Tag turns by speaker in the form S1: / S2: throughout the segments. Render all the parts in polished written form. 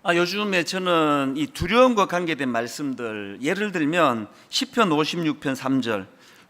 S1: 요즘에 저는 이 두려움과 관계된 말씀들, 예를 들면 시편 56편 3절,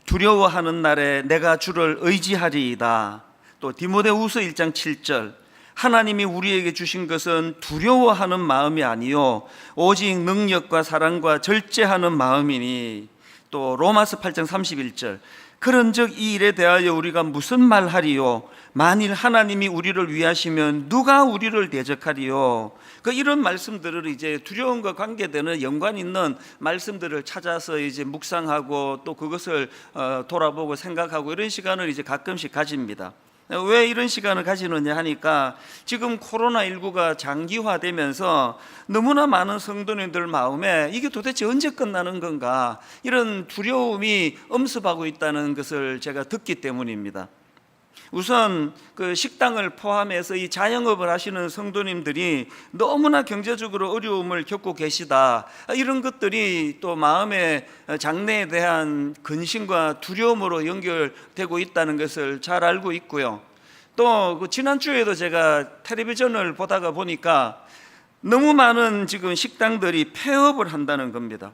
S1: 두려워하는 날에 내가 주를 의지하리이다. 또 디모데후서 1장 7절, 하나님이 우리에게 주신 것은 두려워하는 마음이 아니요 오직 능력과 사랑과 절제하는 마음이니. 또 로마서 8장 31절, 그런즉 이 일에 대하여 우리가 무슨 말하리요? 만일 하나님이 우리를 위하시면 누가 우리를 대적하리요? 이런 말씀들을 이제 두려움과 관계되는 연관 있는 말씀들을 찾아서 이제 묵상하고 또 그것을 돌아보고 생각하고 이런 시간을 이제 가끔씩 가집니다. 왜 이런 시간을 가지느냐 하니까 지금 코로나19가 장기화되면서 너무나 많은 성도님들 마음에 이게 도대체 언제 끝나는 건가, 이런 두려움이 엄습하고 있다는 것을 제가 듣기 때문입니다. 우선 그 식당을 포함해서 이 자영업을 하시는 성도님들이 너무나 경제적으로 어려움을 겪고 계시다, 이런 것들이 또 마음의 장래에 대한 근심과 두려움으로 연결되고 있다는 것을 잘 알고 있고요. 또 지난주에도 제가 텔레비전을 보다가 보니까 너무 많은 지금 식당들이 폐업을 한다는 겁니다.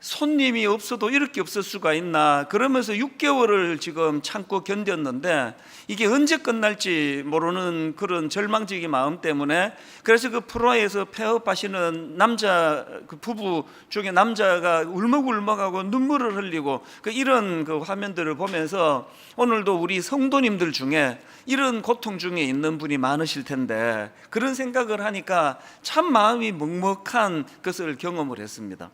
S1: 손님이 없어도 이렇게 없을 수가 있나, 그러면서 6개월을 지금 참고 견뎠는데 이게 언제 끝날지 모르는 그런 절망적인 마음 때문에, 그래서 그 프로에서 폐업하시는 남자, 그 부부 중에 남자가 울먹울먹하고 눈물을 흘리고 이런 그 화면들을 보면서 오늘도 우리 성도님들 중에 이런 고통 중에 있는 분이 많으실 텐데, 그런 생각을 하니까 참 마음이 먹먹한 것을 경험을 했습니다.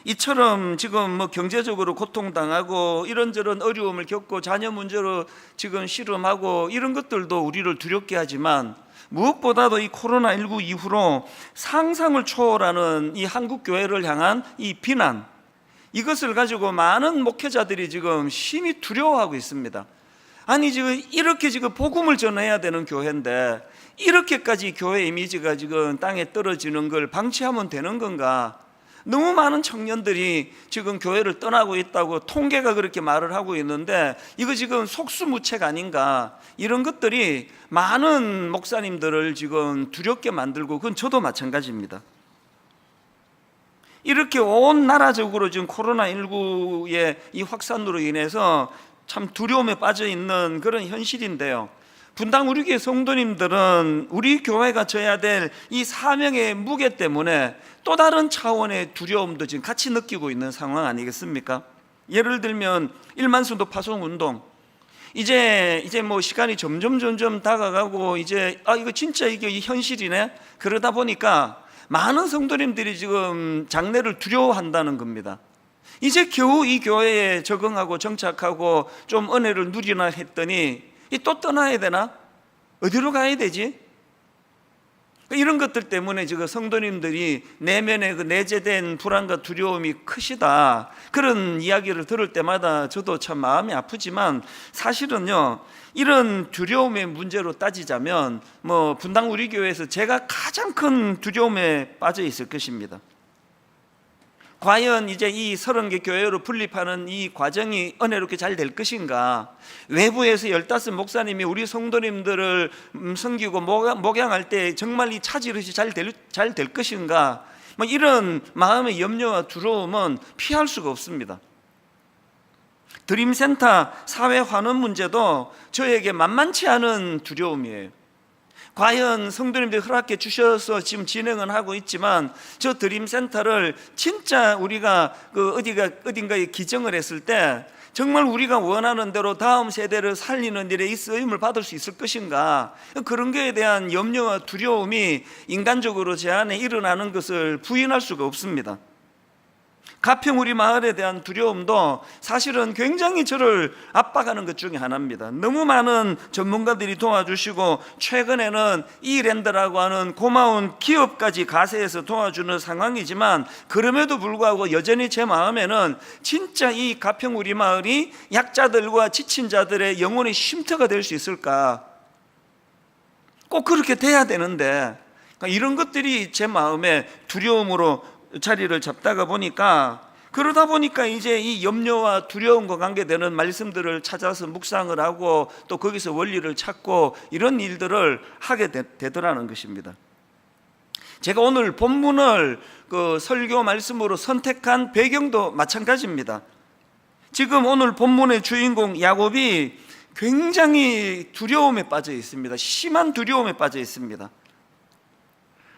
S1: 이처럼 지금 경제적으로 고통당하고 이런저런 어려움을 겪고 자녀 문제로 지금 씨름하고 이런 것들도 우리를 두렵게 하지만, 무엇보다도 이 코로나19 이후로 상상을 초월하는 이 한국 교회를 향한 이 비난, 이것을 가지고 많은 목회자들이 지금 심히 두려워하고 있습니다. 아니 지금 이렇게 지금 복음을 전해야 되는 교회인데 이렇게까지 교회 이미지가 지금 땅에 떨어지는 걸 방치하면 되는 건가? 너무 많은 청년들이 지금 교회를 떠나고 있다고 통계가 그렇게 말을 하고 있는데 이거 지금 속수무책 아닌가, 이런 것들이 많은 목사님들을 지금 두렵게 만들고, 그건 저도 마찬가지입니다. 이렇게 온 나라적으로 지금 코로나19의 이 확산으로 인해서 참 두려움에 빠져 있는 그런 현실인데요, 분당 우리 교회 성도님들은 우리 교회가 져야 될 이 사명의 무게 때문에 또 다른 차원의 두려움도 지금 같이 느끼고 있는 상황 아니겠습니까? 예를 들면 1만 순도 파송 운동, 이제 시간이 점점 다가가고 이제 이거 진짜 이게 현실이네, 그러다 보니까 많은 성도님들이 지금 장래를 두려워한다는 겁니다. 이제 겨우 이 교회에 적응하고 정착하고 좀 은혜를 누리나 했더니 또 떠나야 되나? 어디로 가야 되지? 이런 것들 때문에 지금 성도님들이 내면에 그 내재된 불안과 두려움이 크시다, 그런 이야기를 들을 때마다 저도 참 마음이 아프지만, 사실은요 이런 두려움의 문제로 따지자면 분당 우리 교회에서 제가 가장 큰 두려움에 빠져 있을 것입니다. 과연 이제 이 30개 교회로 분립하는 이 과정이 은혜롭게 잘 될 것인가? 외부에서 15 목사님이 우리 성도님들을 섬기고 목양할 때 정말 이 차질없이 잘 될 것인가? 이런 마음의 염려와 두려움은 피할 수가 없습니다. 드림센터 사회 환원 문제도 저에게 만만치 않은 두려움이에요. 과연 성도님들이 허락해 주셔서 지금 진행은 하고 있지만, 저 드림센터를 진짜 우리가 어딘가에 기증을 했을 때 정말 우리가 원하는 대로 다음 세대를 살리는 일에 이 쓰임을 받을 수 있을 것인가, 그런 것에 대한 염려와 두려움이 인간적으로 제 안에 일어나는 것을 부인할 수가 없습니다. 가평 우리 마을에 대한 두려움도 사실은 굉장히 저를 압박하는 것 중에 하나입니다. 너무 많은 전문가들이 도와주시고 최근에는 이랜드라고 하는 고마운 기업까지 가세해서 도와주는 상황이지만, 그럼에도 불구하고 여전히 제 마음에는 진짜 이 가평 우리 마을이 약자들과 지친 자들의 영혼의 쉼터가 될 수 있을까? 꼭 그렇게 돼야 되는데 이런 것들이 제 마음에 두려움으로 자리를 잡다가 보니까, 그러다 보니까 이제 이 염려와 두려움과 관계되는 말씀들을 찾아서 묵상을 하고 또 거기서 원리를 찾고 이런 일들을 하게 되더라는 것입니다. 제가 오늘 본문을 그 설교 말씀으로 선택한 배경도 마찬가지입니다. 지금 오늘 본문의 주인공 야곱이 굉장히 두려움에 빠져 있습니다. 심한 두려움에 빠져 있습니다.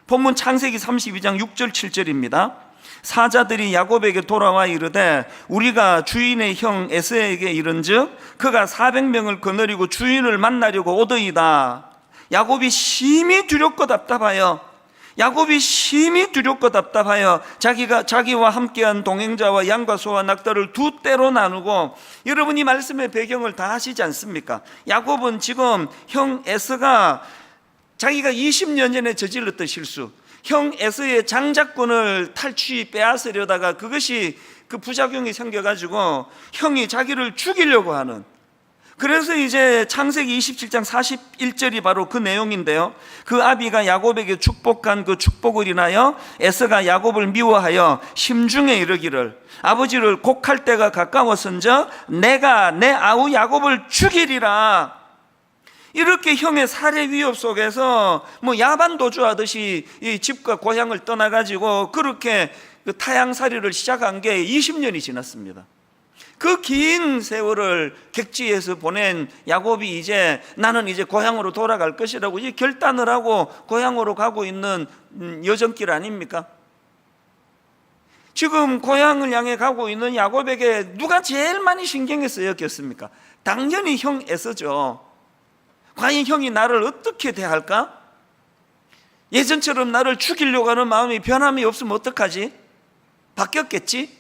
S1: 본문 창세기 32장 6절 7절입니다. 사자들이 야곱에게 돌아와 이르되 우리가 주인의 형 에서에게 이른즉 그가 400명을 거느리고 주인을 만나려고 오더이다. 야곱이 심히 두렵고 답답하여 자기와 함께한 동행자와 양과 소와 낙타를 두 떼로 나누고, 여러분 이 말씀의 배경을 다 아시지 않습니까? 야곱은 지금 형 에서가 자기가 20년 전에 저질렀던 실수, 형 에서의 장자권을 빼앗으려다가 그것이 그 부작용이 생겨가지고 형이 자기를 죽이려고 하는, 그래서 이제 창세기 27장 41절이 바로 그 내용인데요. 그 아비가 야곱에게 축복한 그 축복을 인하여 에서가 야곱을 미워하여 심중에 이르기를 아버지를 곡할 때가 가까웠은즉 내가 내 아우 야곱을 죽이리라. 이렇게 형의 살해 위협 속에서 야반 도주하듯이 이 집과 고향을 떠나가지고 그렇게 그 타향살이를 시작한 게 20년이 지났습니다. 그 긴 세월을 객지에서 보낸 야곱이 나는 이제 고향으로 돌아갈 것이라고 이제 결단을 하고 고향으로 가고 있는 여정길 아닙니까? 지금 고향을 향해 가고 있는 야곱에게 누가 제일 많이 신경을 쓰였겠습니까? 당연히 형 에서죠. 과연 형이 나를 어떻게 대할까? 예전처럼 나를 죽이려고 하는 마음이 변함이 없으면 어떡하지? 바뀌었겠지?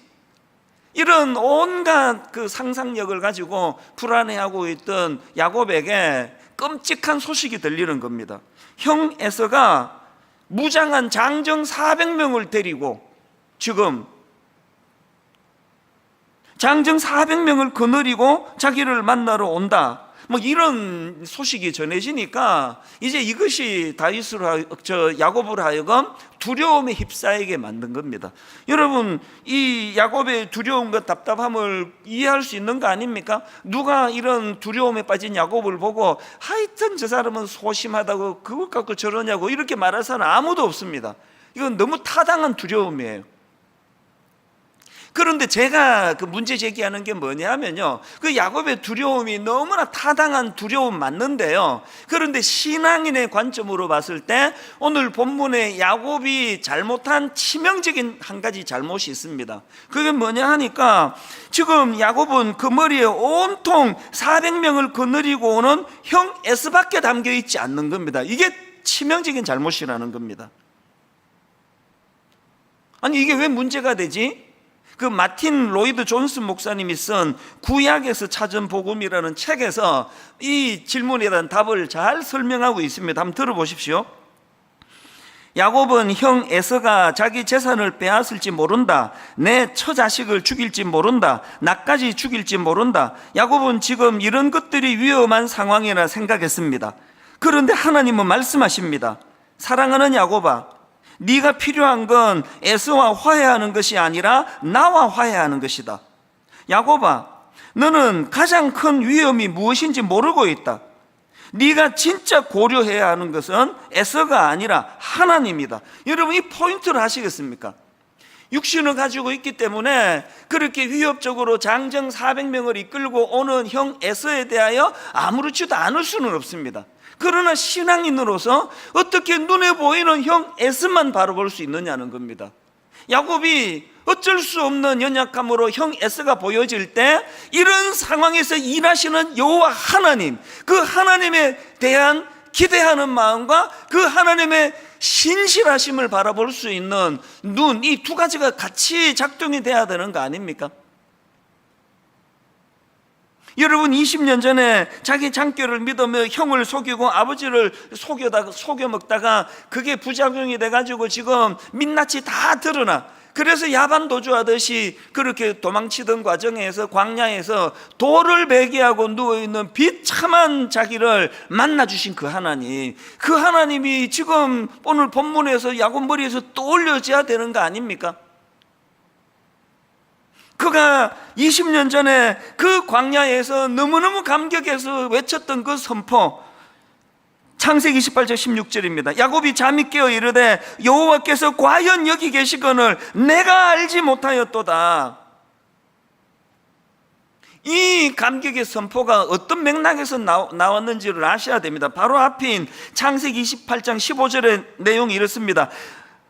S1: 이런 온갖 그 상상력을 가지고 불안해하고 있던 야곱에게 끔찍한 소식이 들리는 겁니다. 형 에서가 무장한 장정 400명을 데리고 지금 장정 400명을 거느리고 자기를 만나러 온다. 이런 소식이 전해지니까 이제 이것이 야곱으로 하여금 두려움에 휩싸이게 만든 겁니다. 여러분, 이 야곱의 두려움과 답답함을 이해할 수 있는 거 아닙니까? 누가 이런 두려움에 빠진 야곱을 보고 하여튼 저 사람은 소심하다고 그것 갖고 저러냐고 이렇게 말할 사람 아무도 없습니다. 이건 너무 타당한 두려움이에요. 그런데 제가 그 문제 제기하는 게 뭐냐면요, 그 야곱의 두려움이 너무나 타당한 두려움 맞는데요, 그런데 신앙인의 관점으로 봤을 때 오늘 본문에 야곱이 잘못한 치명적인 한 가지 잘못이 있습니다. 그게 뭐냐 하니까 지금 야곱은 그 머리에 온통 400명을 거느리고 오는 형 에서밖에 담겨 있지 않는 겁니다. 이게 치명적인 잘못이라는 겁니다. 아니 이게 왜 문제가 되지? 그 마틴 로이드 존슨 목사님이 쓴 구약에서 찾은 복음이라는 책에서 이 질문에 대한 답을 잘 설명하고 있습니다. 한번 들어보십시오. 야곱은 형 에서가 자기 재산을 빼앗을지 모른다, 내 처자식을 죽일지 모른다, 나까지 죽일지 모른다. 야곱은 지금 이런 것들이 위험한 상황이라 생각했습니다. 그런데 하나님은 말씀하십니다. 사랑하는 야곱아, 네가 필요한 건 에서와 화해하는 것이 아니라 나와 화해하는 것이다. 야곱아, 너는 가장 큰 위험이 무엇인지 모르고 있다. 네가 진짜 고려해야 하는 것은 에서가 아니라 하나님이다. 여러분 이 포인트를 아시겠습니까? 육신을 가지고 있기 때문에 그렇게 위협적으로 장정 400명을 이끌고 오는 형 에서에 대하여 아무렇지도 않을 수는 없습니다. 그러나 신앙인으로서 어떻게 눈에 보이는 형 에서만 바라볼 수 있느냐는 겁니다. 야곱이 어쩔 수 없는 연약함으로 형 에서가 보여질 때 이런 상황에서 일하시는 여호와 하나님, 그 하나님에 대한 기대하는 마음과 그 하나님의 신실하심을 바라볼 수 있는 눈, 이 두 가지가 같이 작동이 돼야 되는 거 아닙니까? 여러분 20년 전에 자기 장교를 믿으며 형을 속이고 아버지를 속여 먹다가 그게 부작용이 돼가지고 지금 민낯이 다 드러나, 그래서 야반 도주하듯이 그렇게 도망치던 과정에서 광야에서 돌을 베개하고 누워있는 비참한 자기를 만나주신 그 하나님, 그 하나님이 지금 오늘 본문에서 야곱 머리에서 떠올려져야 되는 거 아닙니까? 그가 20년 전에 그 광야에서 너무너무 감격해서 외쳤던 그 선포, 창세기 28장 16절입니다. 야곱이 잠이 깨어 이르되 여호와께서 과연 여기 계시거늘 내가 알지 못하였도다. 이 감격의 선포가 어떤 맥락에서 나왔는지를 아셔야 됩니다. 바로 앞인 창세기 28장 15절의 내용이 이렇습니다.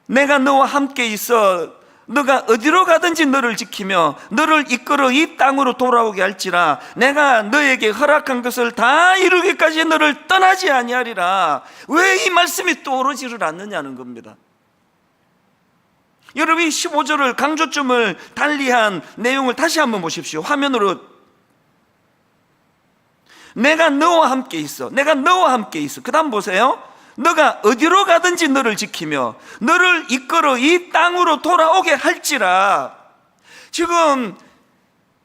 S1: 내가 너와 함께 있어 너가 어디로 가든지 너를 지키며 너를 이끌어 이 땅으로 돌아오게 할지라 내가 너에게 허락한 것을 다 이루기까지 너를 떠나지 아니하리라. 왜 이 말씀이 떠오르지를 않느냐는 겁니다. 여러분, 이 15절을 강조점을 달리한 내용을 다시 한번 보십시오. 화면으로. 내가 너와 함께 있어. 내가 너와 함께 있어. 그 다음 보세요. 너가 어디로 가든지 너를 지키며 너를 이끌어 이 땅으로 돌아오게 할지라. 지금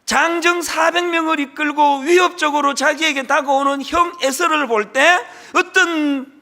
S1: 장정 400명을 이끌고 위협적으로 자기에게 다가오는 형 에서를 볼 때 어떤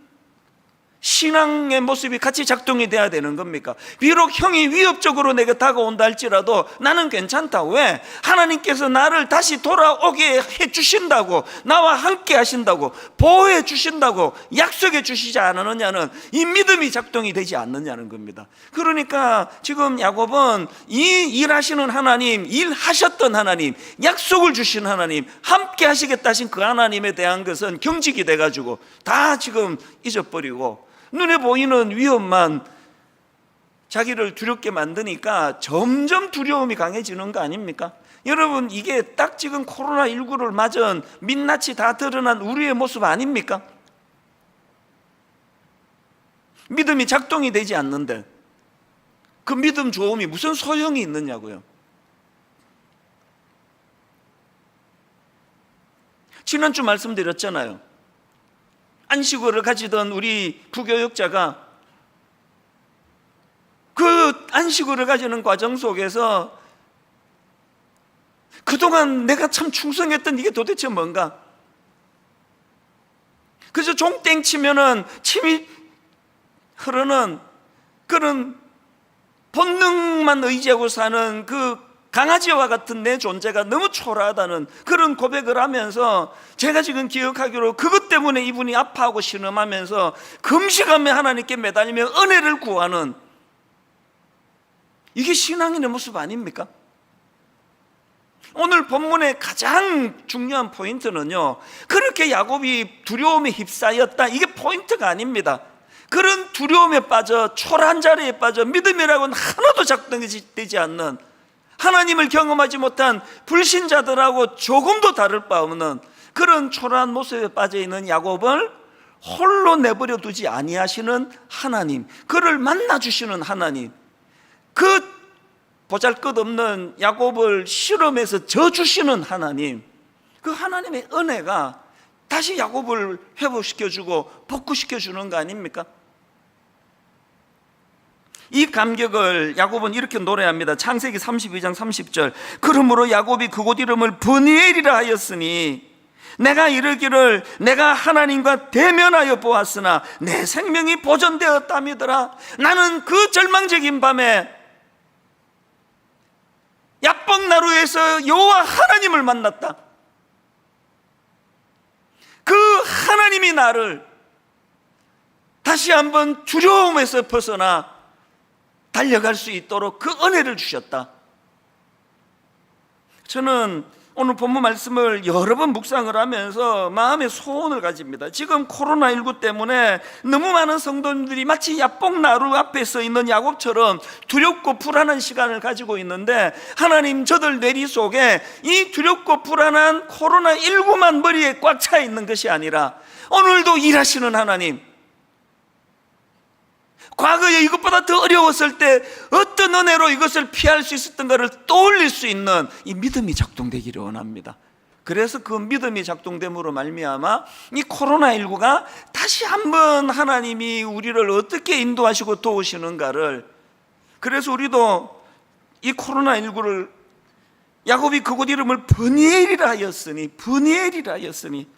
S1: 신앙의 모습이 같이 작동이 돼야 되는 겁니까? 비록 형이 위협적으로 내게 다가온다 할지라도 나는 괜찮다. 왜? 하나님께서 나를 다시 돌아오게 해주신다고, 나와 함께 하신다고, 보호해 주신다고 약속해 주시지 않느냐는 이 믿음이 작동이 되지 않느냐는 겁니다. 그러니까 지금 야곱은 이 일하시는 하나님, 일하셨던 하나님, 약속을 주신 하나님, 함께 하시겠다 하신 그 하나님에 대한 것은 경직이 돼가지고 다 지금 잊어버리고 눈에 보이는 위험만 자기를 두렵게 만드니까 점점 두려움이 강해지는 거 아닙니까? 여러분, 이게 딱 지금 코로나19를 맞은 민낯이 다 드러난 우리의 모습 아닙니까? 믿음이 작동이 되지 않는데 그 믿음 좋음이 무슨 소용이 있느냐고요. 지난주 말씀드렸잖아요. 안식월을 가지던 우리 부교육자가 그 안식월을 가지는 과정 속에서 그동안 내가 참 충성했던 이게 도대체 뭔가? 그래서 종땡 치면은 침이 흐르는 그런 본능만 의지하고 사는 그 강아지와 같은 내 존재가 너무 초라하다는 그런 고백을 하면서 제가 지금 기억하기로 그것 때문에 이분이 아파하고 신음하면서 금식하며 하나님께 매달리며 은혜를 구하는, 이게 신앙인의 모습 아닙니까? 오늘 본문의 가장 중요한 포인트는요, 그렇게 야곱이 두려움에 휩싸였다, 이게 포인트가 아닙니다. 그런 두려움에 빠져 초라한 자리에 빠져 믿음이라고는 하나도 작동되지 않는, 하나님을 경험하지 못한 불신자들하고 조금도 다를 바 없는 그런 초라한 모습에 빠져있는 야곱을 홀로 내버려 두지 아니하시는 하나님, 그를 만나주시는 하나님, 그 보잘것없는 야곱을 실험해서 져주시는 하나님, 그 하나님의 은혜가 다시 야곱을 회복시켜주고 복구시켜주는 거 아닙니까? 이 감격을 야곱은 이렇게 노래합니다. 창세기 32장 30절. 그러므로 야곱이 그곳 이름을 브니엘이라 하였으니 내가 이르기를 내가 하나님과 대면하여 보았으나 내 생명이 보존되었다미더라. 나는 그 절망적인 밤에 야복나루에서 여호와 하나님을 만났다. 그 하나님이 나를 다시 한번 두려움에서 벗어나 달려갈 수 있도록 그 은혜를 주셨다. 저는 오늘 본문 말씀을 여러 번 묵상을 하면서 마음의 소원을 가집니다. 지금 코로나19 때문에 너무 많은 성도님들이 마치 야복나루 앞에 서 있는 야곱처럼 두렵고 불안한 시간을 가지고 있는데, 하나님 저들 뇌리 속에 이 두렵고 불안한 코로나19만 머리에 꽉 차 있는 것이 아니라 오늘도 일하시는 하나님, 과거에 이것보다 더 어려웠을 때 어떤 은혜로 이것을 피할 수 있었던가를 떠올릴 수 있는 이 믿음이 작동되기를 원합니다. 그래서 그 믿음이 작동됨으로 말미암아 이 코로나19가 다시 한번 하나님이 우리를 어떻게 인도하시고 도우시는가를, 그래서 우리도 이 코로나19를 야곱이 그곳 이름을 브니엘이라 하였으니, 브니엘이라 하였으니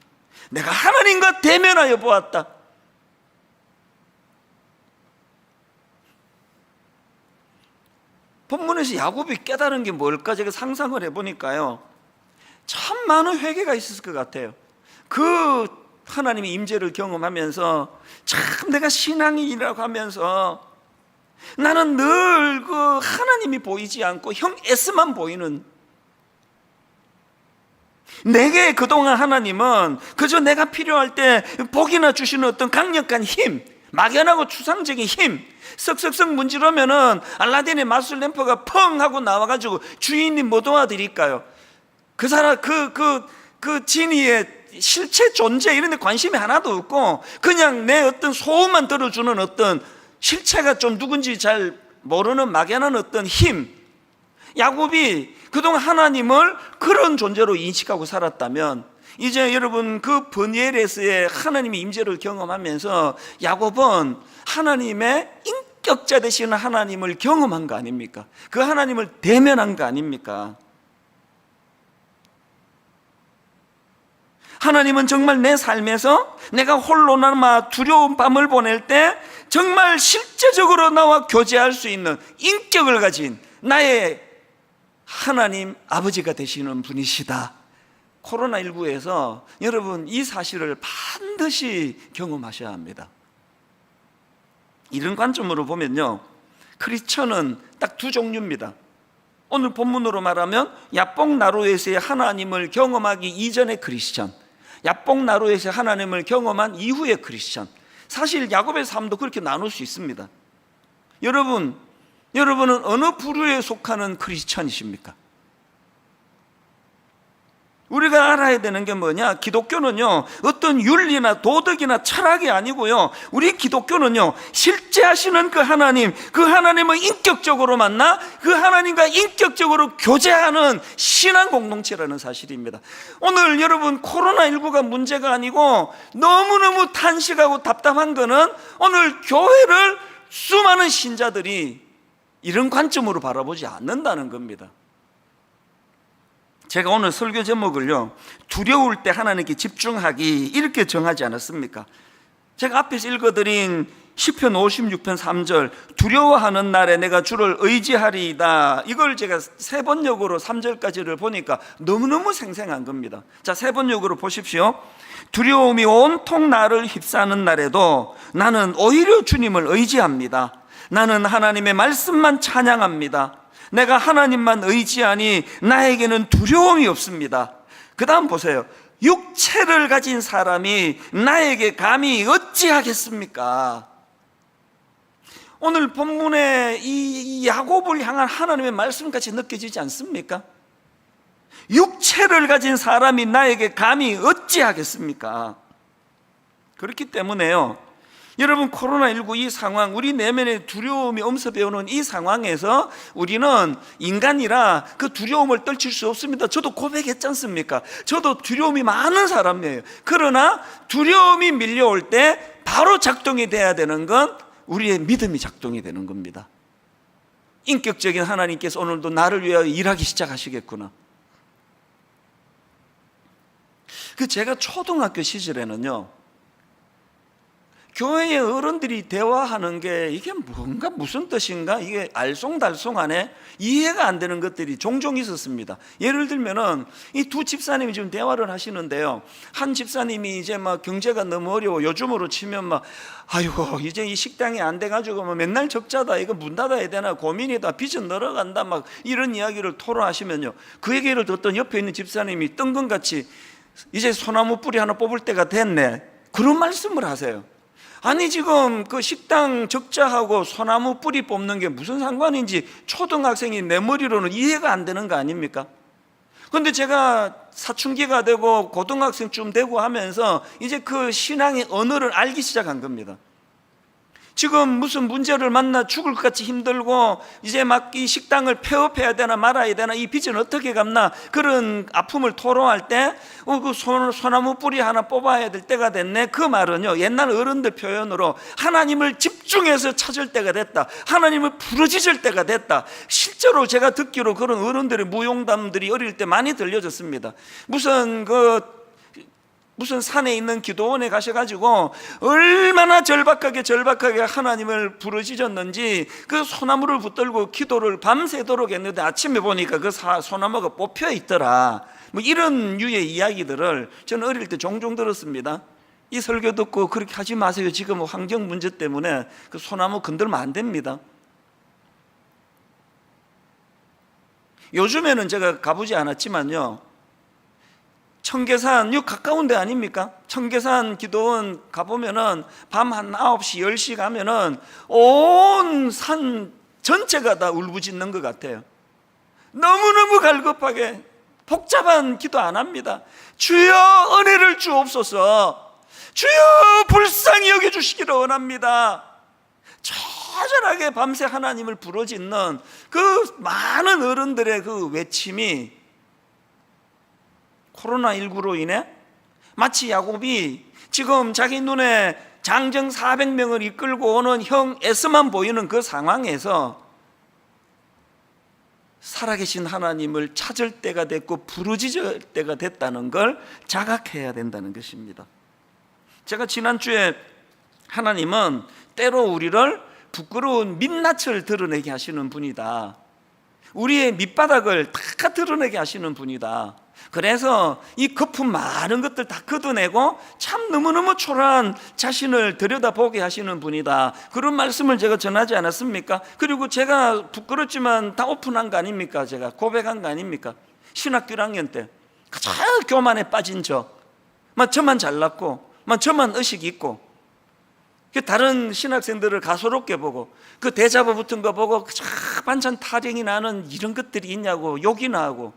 S1: 내가 하나님과 대면하여 보았다. 본문에서 야곱이 깨달은 게 뭘까 제가 상상을 해보니까요, 참 많은 회개가 있었을 것 같아요. 그 하나님의 임재를 경험하면서 참 내가 신앙인이라고 하면서 나는 늘 그 하나님이 보이지 않고 형 S만 보이는, 내게 그동안 하나님은 그저 내가 필요할 때 복이나 주시는 어떤 강력한 힘, 막연하고 추상적인 힘, 썩썩썩 문지르면은 알라딘의 마술 램프가 펑 하고 나와가지고 주인님 뭐 도와드릴까요? 그 사람 그 진이의 실체 존재 이런 데 관심이 하나도 없고 그냥 내 어떤 소음만 들어주는 어떤 실체가 좀 누군지 잘 모르는 막연한 어떤 힘. 야곱이 그동안 하나님을 그런 존재로 인식하고 살았다면 이제 여러분 그 브니엘에서의 하나님의 임재를 경험하면서 야곱은 하나님의 인격자 되시는 하나님을 경험한 거 아닙니까? 그 하나님을 대면한 거 아닙니까? 하나님은 정말 내 삶에서 내가 홀로나마 두려운 밤을 보낼 때 정말 실제적으로 나와 교제할 수 있는 인격을 가진 나의 하나님 아버지가 되시는 분이시다. 코로나19에서 여러분 이 사실을 반드시 경험하셔야 합니다. 이런 관점으로 보면요, 크리스천은 딱 두 종류입니다. 오늘 본문으로 말하면 야복나루에서의 하나님을 경험하기 이전의 크리스천, 야복나루에서 하나님을 경험한 이후의 크리스천. 사실 야곱의 삶도 그렇게 나눌 수 있습니다. 여러분은 어느 부류에 속하는 크리스천이십니까? 우리가 알아야 되는 게 뭐냐? 기독교는요 어떤 윤리나 도덕이나 철학이 아니고요, 우리 기독교는요 실제 하시는 그 하나님을 인격적으로 만나 그 하나님과 인격적으로 교제하는 신앙 공동체라는 사실입니다. 오늘 여러분 코로나19가 문제가 아니고 너무너무 탄식하고 답답한 거는 오늘 교회를 수많은 신자들이 이런 관점으로 바라보지 않는다는 겁니다. 제가 오늘 설교 제목을요, 두려울 때 하나님께 집중하기, 이렇게 정하지 않았습니까? 제가 앞에서 읽어드린 시편 56편 3절, 두려워하는 날에 내가 주를 의지하리이다, 이걸 제가 세 번역으로 3절까지를 보니까 너무너무 생생한 겁니다. 자, 세 번역으로 보십시오. 두려움이 온통 나를 휩싸는 날에도 나는 오히려 주님을 의지합니다. 나는 하나님의 말씀만 찬양합니다. 내가 하나님만 의지하니 나에게는 두려움이 없습니다. 그 다음 보세요. 육체를 가진 사람이 나에게 감히 어찌하겠습니까? 오늘 본문에 이 야곱을 향한 하나님의 말씀같이 느껴지지 않습니까? 육체를 가진 사람이 나에게 감히 어찌하겠습니까? 그렇기 때문에요, 여러분 코로나19 이 상황, 우리 내면의 두려움이 엄습해오는 이 상황에서 우리는 인간이라 그 두려움을 떨칠 수 없습니다. 저도 고백했지 않습니까? 저도 두려움이 많은 사람이에요. 그러나 두려움이 밀려올 때 바로 작동이 돼야 되는 건 우리의 믿음이 작동이 되는 겁니다. 인격적인 하나님께서 오늘도 나를 위하여 일하기 시작하시겠구나. 제가 초등학교 시절에는요, 교회의 어른들이 대화하는 게 이게 뭔가 무슨 뜻인가, 이게 알쏭달쏭하네, 이해가 안 되는 것들이 종종 있었습니다. 예를 들면은 이 두 집사님이 지금 대화를 하시는데요, 한 집사님이 이제 막 경제가 너무 어려워, 요즘으로 치면 막 아이고 이제 이 식당이 안 돼가지고 뭐 맨날 적자다, 이거 문 닫아야 되나 고민이다, 빚은 늘어간다, 막 이런 이야기를 토로하시면요, 그 얘기를 듣던 옆에 있는 집사님이 뜬금같이 이제 소나무 뿌리 하나 뽑을 때가 됐네, 그런 말씀을 하세요. 아니 지금 그 식당 적자하고 소나무 뿌리 뽑는 게 무슨 상관인지 초등학생이 내 머리로는 이해가 안 되는 거 아닙니까? 그런데 제가 사춘기가 되고 고등학생쯤 되고 하면서 이제 그 신앙의 언어를 알기 시작한 겁니다. 지금 무슨 문제를 만나 죽을 것 같이 힘들고 이제 막 이 식당을 폐업해야 되나 말아야 되나, 이 빚은 어떻게 갚나, 그런 아픔을 토로할 때 그 소나무 뿌리 하나 뽑아야 될 때가 됐네, 그 말은요 옛날 어른들 표현으로 하나님을 집중해서 찾을 때가 됐다, 하나님을 부르짖을 때가 됐다. 실제로 제가 듣기로 그런 어른들의 무용담들이 어릴 때 많이 들려졌습니다. 무슨 산에 있는 기도원에 가셔가지고 얼마나 절박하게 하나님을 부르짖었는지 그 소나무를 붙들고 기도를 밤새도록 했는데 아침에 보니까 그 소나무가 뽑혀 있더라, 뭐 이런 류의 이야기들을 저는 어릴 때 종종 들었습니다. 이 설교 듣고 그렇게 하지 마세요. 지금 환경 문제 때문에 그 소나무 건들면 안 됩니다. 요즘에는 제가 가보지 않았지만요, 청계산, 이 가까운 데 아닙니까? 청계산 기도원 가보면은 밤 한 9시, 10시 가면은 온 산 전체가 다 울부짖는 것 같아요. 너무너무 갈급하게 복잡한 기도 안 합니다. 주여 은혜를 주옵소서, 주여 불쌍히 여겨주시기를 원합니다. 처절하게 밤새 하나님을 부르짖는 그 많은 어른들의 그 외침이 코로나19로 인해 마치 야곱이 지금 자기 눈에 장정 400명을 이끌고 오는 형 에서만 보이는 그 상황에서 살아계신 하나님을 찾을 때가 됐고 부르짖을 때가 됐다는 걸 자각해야 된다는 것입니다. 제가 지난주에 하나님은 때로 우리를 부끄러운 민낯을 드러내게 하시는 분이다, 우리의 밑바닥을 다 드러내게 하시는 분이다, 그래서 이 거품 많은 것들 다 걷어내고 참 너무너무 초라한 자신을 들여다보게 하시는 분이다, 그런 말씀을 제가 전하지 않았습니까? 그리고 제가 부끄럽지만 다 오픈한 거 아닙니까? 제가 고백한 거 아닙니까? 신학교 1학년 때 가장 교만에 빠진 저만 잘났고 저만 의식 있고 다른 신학생들을 가소롭게 보고 그 대자보 붙은 거 보고 반찬 타령이 나는 이런 것들이 있냐고 욕이나 하고,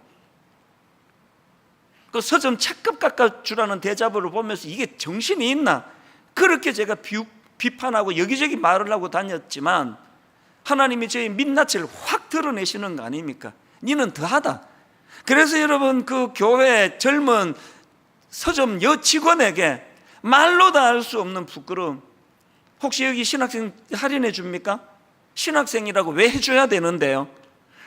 S1: 그 서점 책값 깎아주라는 대자보를 보면서 이게 정신이 있나, 그렇게 제가 비판하고 여기저기 말을 하고 다녔지만 하나님이 저희 민낯을 확 드러내시는 거 아닙니까? 니는 더하다. 그래서 여러분, 그 교회 젊은 서점 여직원에게 말로 다 할 수 없는 부끄러움, 혹시 여기 신학생 할인해 줍니까? 신학생이라고 왜 해줘야 되는데요?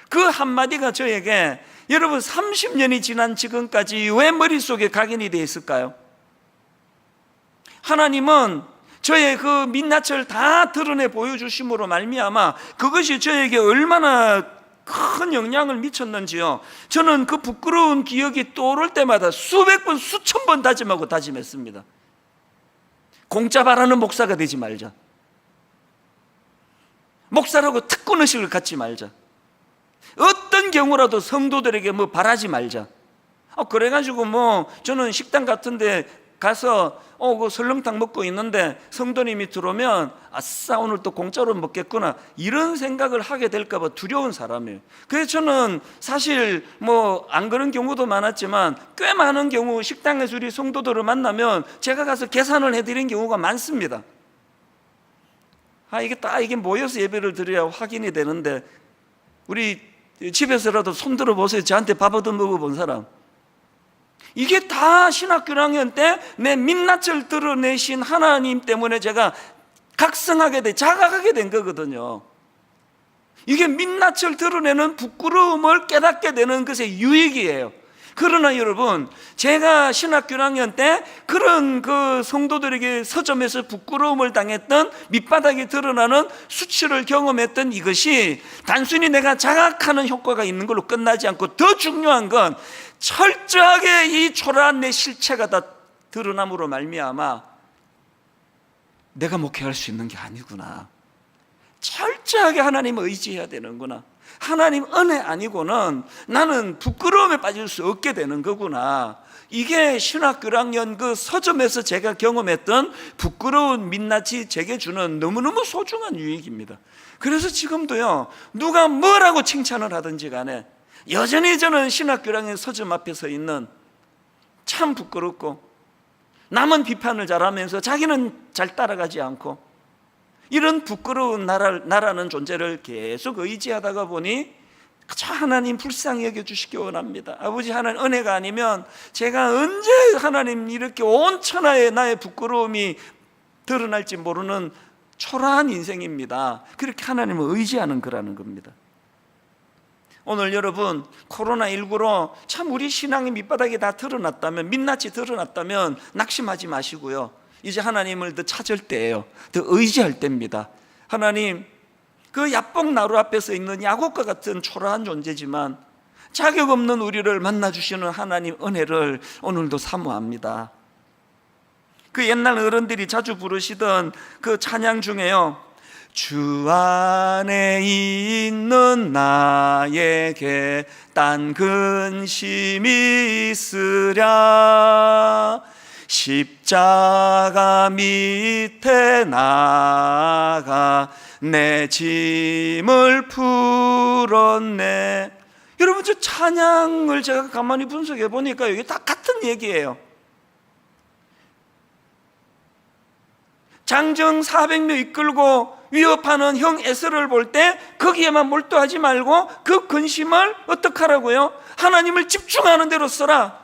S1: 그 한마디가 저에게 여러분 30년이 지난 지금까지 왜 머릿속에 각인이 되어 있을까요? 하나님은 저의 그 민낯을 다 드러내 보여주심으로 말미암아 그것이 저에게 얼마나 큰 영향을 미쳤는지요, 저는 그 부끄러운 기억이 떠오를 때마다 수백 번 수천 번 다짐했습니다. 공짜 바라는 목사가 되지 말자, 목사라고 특권의식을 갖지 말자, 어떤 경우라도 성도들에게 바라지 말자. 그래가지고 저는 식당 같은데 가서 그 설렁탕 먹고 있는데 성도님이 들어오면 아싸 오늘 또 공짜로 먹겠구나, 이런 생각을 하게 될까 봐 두려운 사람이에요. 그래서 저는 사실 안 그런 경우도 많았지만 꽤 많은 경우 식당에서 우리 성도들을 만나면 제가 가서 계산을 해드린 경우가 많습니다. 이게 모여서 예배를 드려야 확인이 되는데, 우리 집에서라도 손들어 보세요. 저한테 밥 얻어 먹어본 사람. 이게 다 신학교 1학년 때 내 민낯을 드러내신 하나님 때문에 제가 자각하게 된 거거든요. 이게 민낯을 드러내는 부끄러움을 깨닫게 되는 것의 유익이에요. 그러나 여러분, 제가 신학교 1학년 때 그런 그 성도들에게 서점에서 부끄러움을 당했던, 밑바닥이 드러나는 수치를 경험했던 이것이 단순히 내가 자각하는 효과가 있는 걸로 끝나지 않고, 더 중요한 건 철저하게 이 초라한 내 실체가 다 드러남으로 말미암아 내가 목회할 수 있는 게 아니구나, 철저하게 하나님을 의지해야 되는구나, 하나님 은혜 아니고는 나는 부끄러움에 빠질 수 없게 되는 거구나, 이게 신학교 1학년 그 서점에서 제가 경험했던 부끄러운 민낯이 제게 주는 너무너무 소중한 유익입니다. 그래서 지금도요, 누가 뭐라고 칭찬을 하든지 간에 여전히 저는 신학교 1학년 서점 앞에 서 있는, 참 부끄럽고 남은 비판을 잘하면서 자기는 잘 따라가지 않고 이런 부끄러운 나라는 존재를 계속 의지하다가 보니 하나님 불쌍히 여겨주시기 원합니다. 아버지 하나님 은혜가 아니면 제가 언제 하나님 이렇게 온 천하에 나의 부끄러움이 드러날지 모르는 초라한 인생입니다. 그렇게 하나님을 의지하는 거라는 겁니다. 오늘 여러분, 코로나19로 참 우리 신앙의 밑바닥이 다 드러났다면, 민낯이 드러났다면 낙심하지 마시고요, 이제 하나님을 더 찾을 때예요. 더 의지할 때입니다. 하나님, 그 야뽕 나루 앞에서 있는 야곱과 같은 초라한 존재지만 자격 없는 우리를 만나주시는 하나님 은혜를 오늘도 사모합니다. 그 옛날 어른들이 자주 부르시던 그 찬양 중에요, 주 안에 있는 나에게 딴 근심이 있으랴 십자가 밑에 나가 내 짐을 풀었네. 여러분, 저 찬양을 제가 가만히 분석해 보니까 이게 다 같은 얘기예요. 장정 400명 이끌고 위협하는 형 에스를 볼 때 거기에만 몰두하지 말고 그 근심을 어떻게 하라고요? 하나님을 집중하는 대로 써라.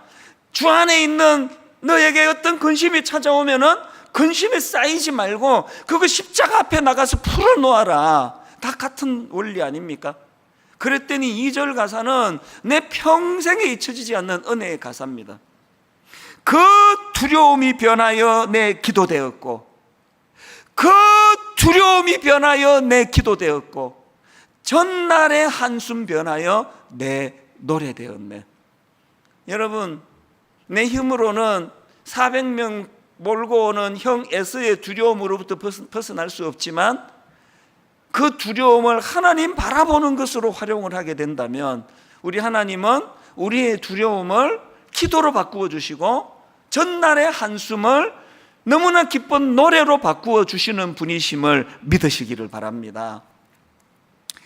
S1: 주 안에 있는 너에게 어떤 근심이 찾아오면은 근심에 쌓이지 말고 그거 십자가 앞에 나가서 풀어놓아라. 다 같은 원리 아닙니까? 그랬더니 2절 가사는 내 평생에 잊혀지지 않는 은혜의 가사입니다. 그 두려움이 변하여 내 기도되었고, 그 두려움이 변하여 내 기도되었고, 전날의 한숨 변하여 내 노래되었네. 여러분, 내 힘으로는 400명 몰고 오는 형 에스의 두려움으로부터 벗어날 수 없지만 그 두려움을 하나님 바라보는 것으로 활용을 하게 된다면 우리 하나님은 우리의 두려움을 기도로 바꾸어 주시고 전날의 한숨을 너무나 기쁜 노래로 바꾸어 주시는 분이심을 믿으시기를 바랍니다.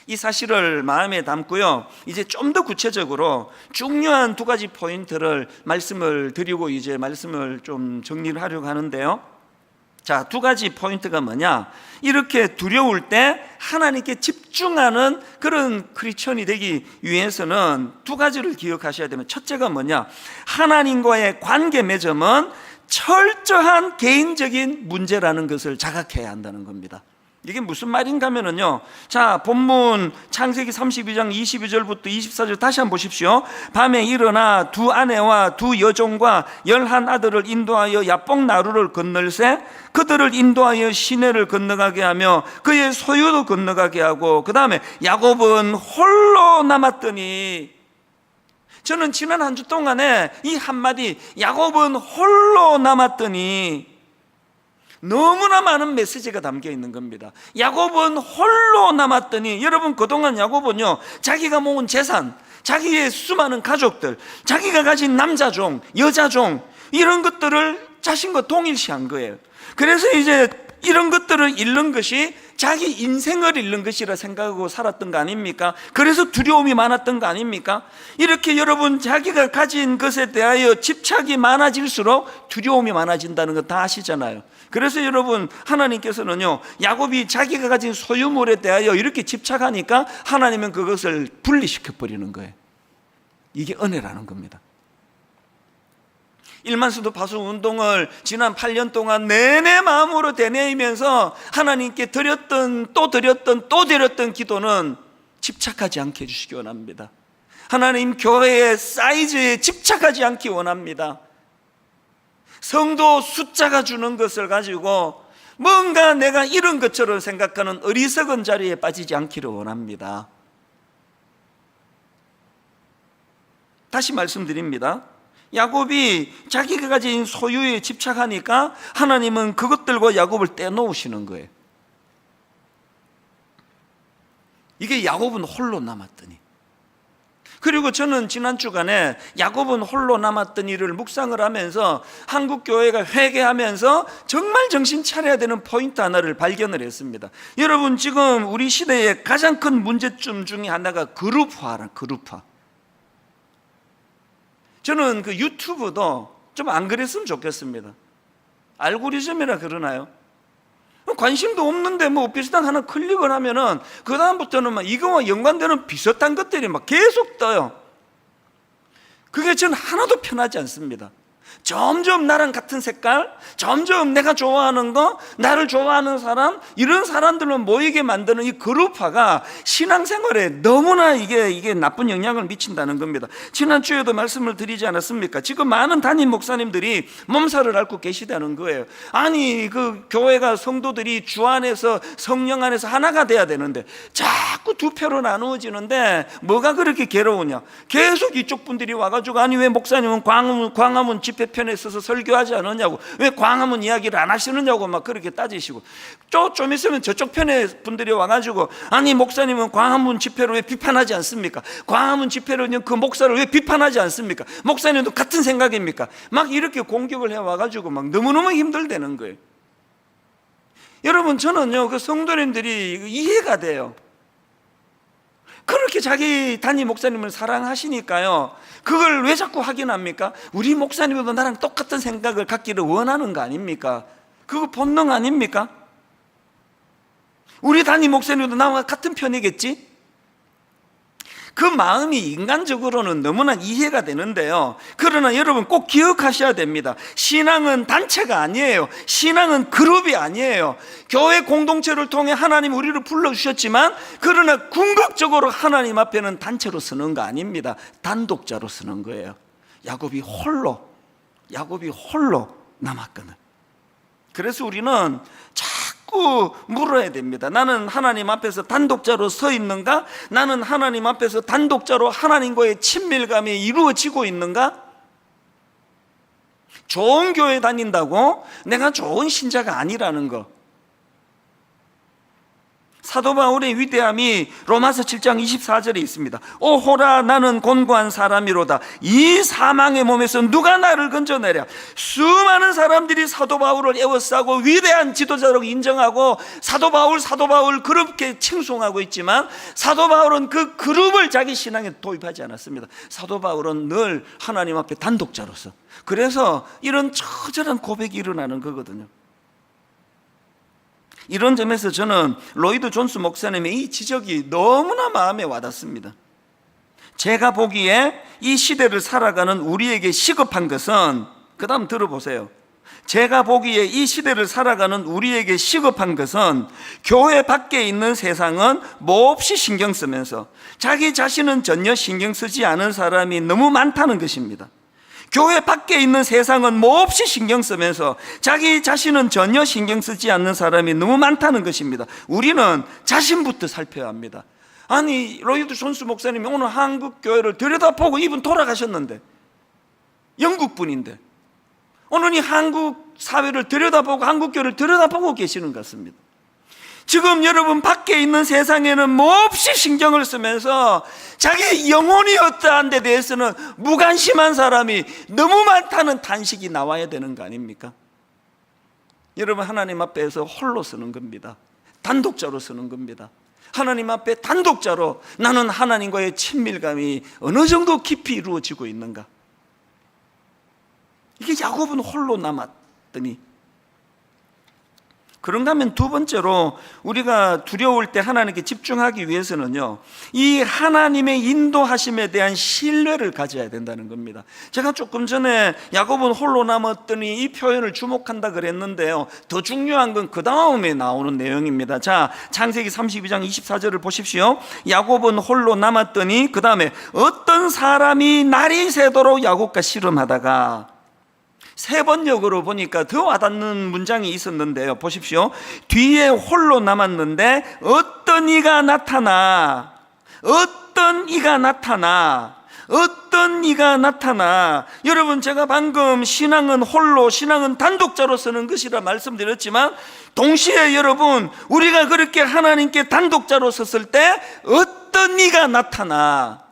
S1: 이 사실을 마음에 담고요, 이제 좀 더 구체적으로 중요한 두 가지 포인트를 말씀을 드리고 이제 말씀을 좀 정리를 하려고 하는데요. 자, 두 가지 포인트가 뭐냐? 이렇게 두려울 때 하나님께 집중하는 그런 크리스천이 되기 위해서는 두 가지를 기억하셔야 되면, 첫째가 뭐냐? 하나님과의 관계 맺음은 철저한 개인적인 문제라는 것을 자각해야 한다는 겁니다. 이게 무슨 말인가 하면은요, 자, 본문 창세기 32장 22절부터 24절 다시 한번 보십시오. 밤에 일어나 두 아내와 두 여종과 11 아들을 인도하여 야복 나루를 건널세 그들을 인도하여 시내를 건너가게 하며 그의 소유도 건너가게 하고, 그 다음에 야곱은 홀로 남았더니, 저는 지난 한 주 동안에 이 한마디 야곱은 홀로 남았더니 너무나 많은 메시지가 담겨 있는 겁니다. 야곱은 홀로 남았더니, 여러분, 그동안 야곱은요, 자기가 모은 재산, 자기의 수많은 가족들, 자기가 가진 남자종, 여자종, 이런 것들을 자신과 동일시한 거예요. 그래서 이제 이런 것들을 잃는 것이 자기 인생을 잃는 것이라 생각하고 살았던 거 아닙니까? 그래서 두려움이 많았던 거 아닙니까? 이렇게 여러분, 자기가 가진 것에 대하여 집착이 많아질수록 두려움이 많아진다는 거 다 아시잖아요. 그래서 여러분, 하나님께서는요, 야곱이 자기가 가진 소유물에 대하여 이렇게 집착하니까 하나님은 그것을 분리시켜 버리는 거예요. 이게 은혜라는 겁니다. 일만수도 파수 운동을 지난 8년 동안 내내 마음으로 되뇌이면서 하나님께 드렸던 또 드렸던 또 드렸던 기도는 집착하지 않게 해주시기 원합니다. 하나님 교회의 사이즈에 집착하지 않기 원합니다. 성도 숫자가 주는 것을 가지고 뭔가 내가 이런 것처럼 생각하는 어리석은 자리에 빠지지 않기를 원합니다. 다시 말씀드립니다. 야곱이 자기가 가진 소유에 집착하니까 하나님은 그것들과 야곱을 떼놓으시는 거예요. 이게 야곱은 홀로 남았더니. 그리고 저는 지난 주간에 야곱은 홀로 남았더니를 묵상을 하면서 한국 교회가 회개하면서 정말 정신 차려야 되는 포인트 하나를 발견을 했습니다. 여러분, 지금 우리 시대의 가장 큰 문제점 중에 하나가 그룹화라, 그룹화. 저는 그 유튜브도 좀 안 그랬으면 좋겠습니다. 알고리즘이라 그러나요? 관심도 없는데 뭐 비슷한 하나 클릭을 하면은 그 다음부터는 막 이거와 연관되는 비슷한 것들이 막 계속 떠요. 그게 저는 하나도 편하지 않습니다. 점점 나랑 같은 색깔, 점점 내가 좋아하는 거, 나를 좋아하는 사람, 이런 사람들만 모이게 만드는 이 그룹화가 신앙생활에 너무나 이게 나쁜 영향을 미친다는 겁니다. 지난주에도 말씀을 드리지 않았습니까? 지금 많은 담임 목사님들이 몸살을 앓고 계시다는 거예요. 아니, 그 교회가 성도들이 주 안에서 성령 안에서 하나가 돼야 되는데 자꾸 두 표로 나누어지는데 뭐가 그렇게 괴로우냐? 계속 이쪽 분들이 와가지고, 아니 왜 목사님은 광화문 집회 집회편에 서서 설교하지 않았냐고, 왜 광화문 이야기를 안 하시느냐고 막 그렇게 따지시고, 좀 있으면 저쪽 편에 분들이 와가지고 아니 목사님은 광화문 집회를 왜 비판하지 않습니까? 광화문 집회를 그 목사를 왜 비판하지 않습니까? 목사님도 같은 생각입니까? 막 이렇게 공격을 해와가지고 막 너무너무 힘들다는 거예요. 여러분, 저는요 그 성도님들이 이해가 돼요. 그렇게 자기 담임 목사님을 사랑하시니까요, 그걸 왜 자꾸 확인합니까? 우리 목사님도 나랑 똑같은 생각을 갖기를 원하는 거 아닙니까? 그거 본능 아닙니까? 우리 담임 목사님도 나와 같은 편이겠지? 그 마음이 인간적으로는 너무나 이해가 되는데요, 그러나 여러분 꼭 기억하셔야 됩니다. 신앙은 단체가 아니에요. 신앙은 그룹이 아니에요. 교회 공동체를 통해 하나님 우리를 불러주셨지만, 그러나 궁극적으로 하나님 앞에는 단체로 서는 거 아닙니다. 단독자로 서는 거예요. 야곱이 홀로 남았거든. 그래서 우리는 자꾸 물어야 됩니다. 나는 하나님 앞에서 단독자로 서 있는가? 나는 하나님 앞에서 단독자로 하나님과의 친밀감이 이루어지고 있는가? 좋은 교회 다닌다고 내가 좋은 신자가 아니라는 거. 사도 바울의 위대함이 로마서 7장 24절에 있습니다. 오호라, 나는 곤고한 사람이로다. 이 사망의 몸에서 누가 나를 건져내랴. 수많은 사람들이 사도 바울을 에워싸고 위대한 지도자로 인정하고 사도 바울 그렇게 칭송하고 있지만, 사도 바울은 그 그룹을 자기 신앙에 도입하지 않았습니다. 사도 바울은 늘 하나님 앞에 단독자로서, 그래서 이런 처절한 고백이 일어나는 거거든요. 이런 점에서 저는 로이드 존스 목사님의 이 지적이 너무나 마음에 와닿습니다. 제가 보기에 이 시대를 살아가는 우리에게 시급한 것은, 그 다음 들어보세요. 제가 보기에 이 시대를 살아가는 우리에게 시급한 것은, 교회 밖에 있는 세상은 몹시 신경 쓰면서 자기 자신은 전혀 신경 쓰지 않은 사람이 너무 많다는 것입니다. 교회 밖에 있는 세상은 몹시 신경 쓰면서 자기 자신은 전혀 신경 쓰지 않는 사람이 너무 많다는 것입니다. 우리는 자신부터 살펴야 합니다. 아니, 로이드 존스 목사님이 오늘 한국 교회를 들여다보고 이분 돌아가셨는데, 영국 분인데 오늘 이 한국 사회를 들여다보고 한국 교회를 들여다보고 계시는 것 같습니다. 지금 여러분 밖에 있는 세상에는 몹시 신경을 쓰면서 자기 영혼이 어떠한 데 대해서는 무관심한 사람이 너무 많다는 탄식이 나와야 되는 거 아닙니까? 여러분, 하나님 앞에서 홀로 서는 겁니다. 단독자로 서는 겁니다. 하나님 앞에 단독자로 나는 하나님과의 친밀감이 어느 정도 깊이 이루어지고 있는가? 이게 야곱은 홀로 남았더니, 그런가 하면 두 번째로 우리가 두려울 때 하나님께 집중하기 위해서는요, 이 하나님의 인도하심에 대한 신뢰를 가져야 된다는 겁니다. 제가 조금 전에 야곱은 홀로 남았더니 이 표현을 주목한다 그랬는데요, 더 중요한 건 그 다음에 나오는 내용입니다. 자, 창세기 32장 24절을 보십시오. 야곱은 홀로 남았더니, 그 다음에 어떤 사람이 날이 새도록 야곱과 씨름하다가, 세 번역으로 보니까 더 와닿는 문장이 있었는데요, 보십시오. 뒤에 홀로 남았는데 어떤 이가 나타나. 여러분, 제가 방금 신앙은 홀로, 신앙은 단독자로 서는 것이라 말씀드렸지만, 동시에 여러분, 우리가 그렇게 하나님께 단독자로 섰을 때 어떤 이가 나타나,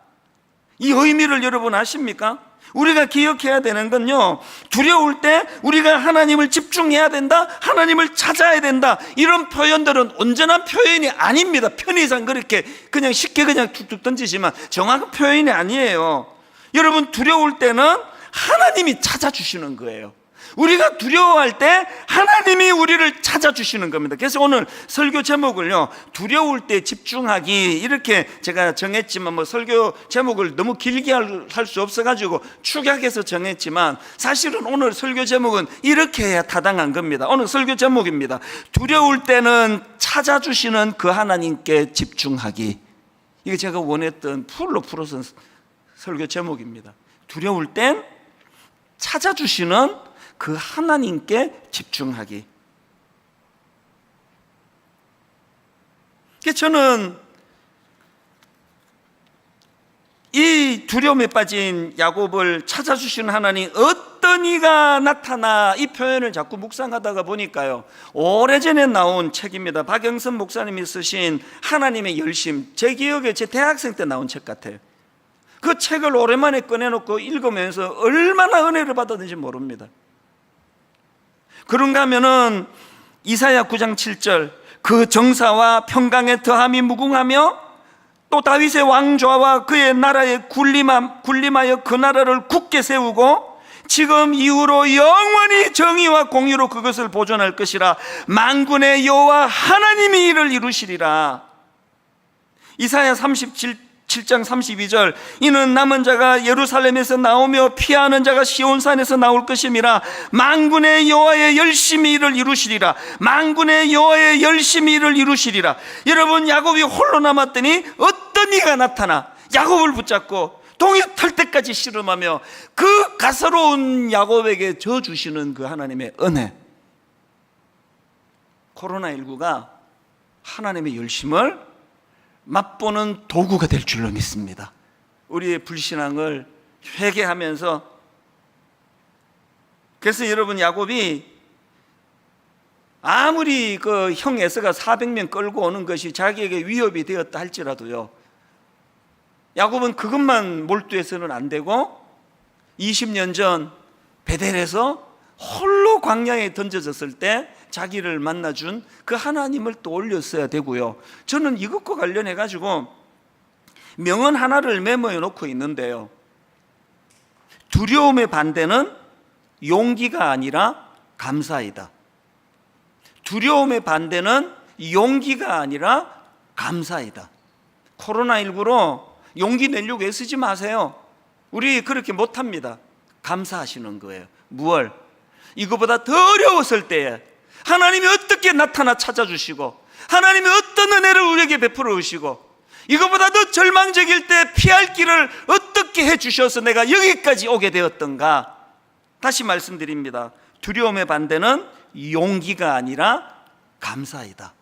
S1: 이 의미를 여러분 아십니까? 우리가 기억해야 되는 건요, 두려울 때 우리가 하나님을 집중해야 된다, 하나님을 찾아야 된다, 이런 표현들은 온전한 표현이 아닙니다. 편의상 그렇게 그냥 쉽게 그냥 툭툭 던지지만 정확한 표현이 아니에요. 여러분, 두려울 때는 하나님이 찾아주시는 거예요. 우리가 두려워할 때 하나님이 우리를 찾아주시는 겁니다. 그래서 오늘 설교 제목을요, 두려울 때 집중하기, 이렇게 제가 정했지만, 뭐 설교 제목을 너무 길게 할 수 없어가지고 축약해서 정했지만, 사실은 오늘 설교 제목은 이렇게 해야 타당한 겁니다. 오늘 설교 제목입니다. 두려울 때는 찾아주시는 그 하나님께 집중하기. 이게 제가 원했던 풀로 풀어서 설교 제목입니다. 두려울 땐 찾아주시는 그 하나님께 집중하기. 저는 이 두려움에 빠진 야곱을 찾아주시는 하나님, 어떤 이가 나타나, 이 표현을 자꾸 묵상하다가 보니까요, 오래전에 나온 책입니다. 박영선 목사님이 쓰신 하나님의 열심, 제 기억에 제 대학생 때 나온 책 같아요. 그 책을 오랜만에 꺼내놓고 읽으면서 얼마나 은혜를 받았는지 모릅니다. 그런가 하면은 이사야 9장 7절, 그 정사와 평강의 더함이 무궁하며 또 다윗의 왕좌와 그의 나라에 군림하여 그 나라를 굳게 세우고 지금 이후로 영원히 정의와 공의로 그것을 보존할 것이라. 만군의 여호와 하나님이 이를 이루시리라. 이사야 37장 32절, 이는 남은 자가 예루살렘에서 나오며 피하는 자가 시온산에서 나올 것임이라. 만군의 여호와의 열심히 이를 이루시리라. 만군의 여호와의 열심히 이를 이루시리라. 여러분, 야곱이 홀로 남았더니 어떤 이가 나타나 야곱을 붙잡고 동이 탈 때까지 씨름하며 그 가소로운 야곱에게 져 주시는 그 하나님의 은혜. 코로나19가 하나님의 열심을 맛보는 도구가 될 줄로 믿습니다. 우리의 불신앙을 회개하면서, 그래서 여러분, 야곱이 아무리 그 형 에서가 400명 끌고 오는 것이 자기에게 위협이 되었다 할지라도요, 야곱은 그것만 몰두해서는 안 되고 20년 전 베델에서 홀로 광야에 던져졌을 때 자기를 만나준 그 하나님을 떠올렸어야 되고요. 저는 이것과 관련해 가지고 명언 하나를 메모해 놓고 있는데요, 두려움의 반대는 용기가 아니라 감사이다. 두려움의 반대는 용기가 아니라 감사이다. 코로나19로 용기 내려고 애쓰지 마세요. 우리 그렇게 못합니다. 감사하시는 거예요. 무얼? 이거보다 더 어려웠을 때에 하나님이 어떻게 나타나 찾아주시고, 하나님이 어떤 은혜를 우리에게 베풀어 주시고, 이거보다 더 절망적일 때 피할 길을 어떻게 해주셔서 내가 여기까지 오게 되었던가. 다시 말씀드립니다. 두려움의 반대는 용기가 아니라 감사이다.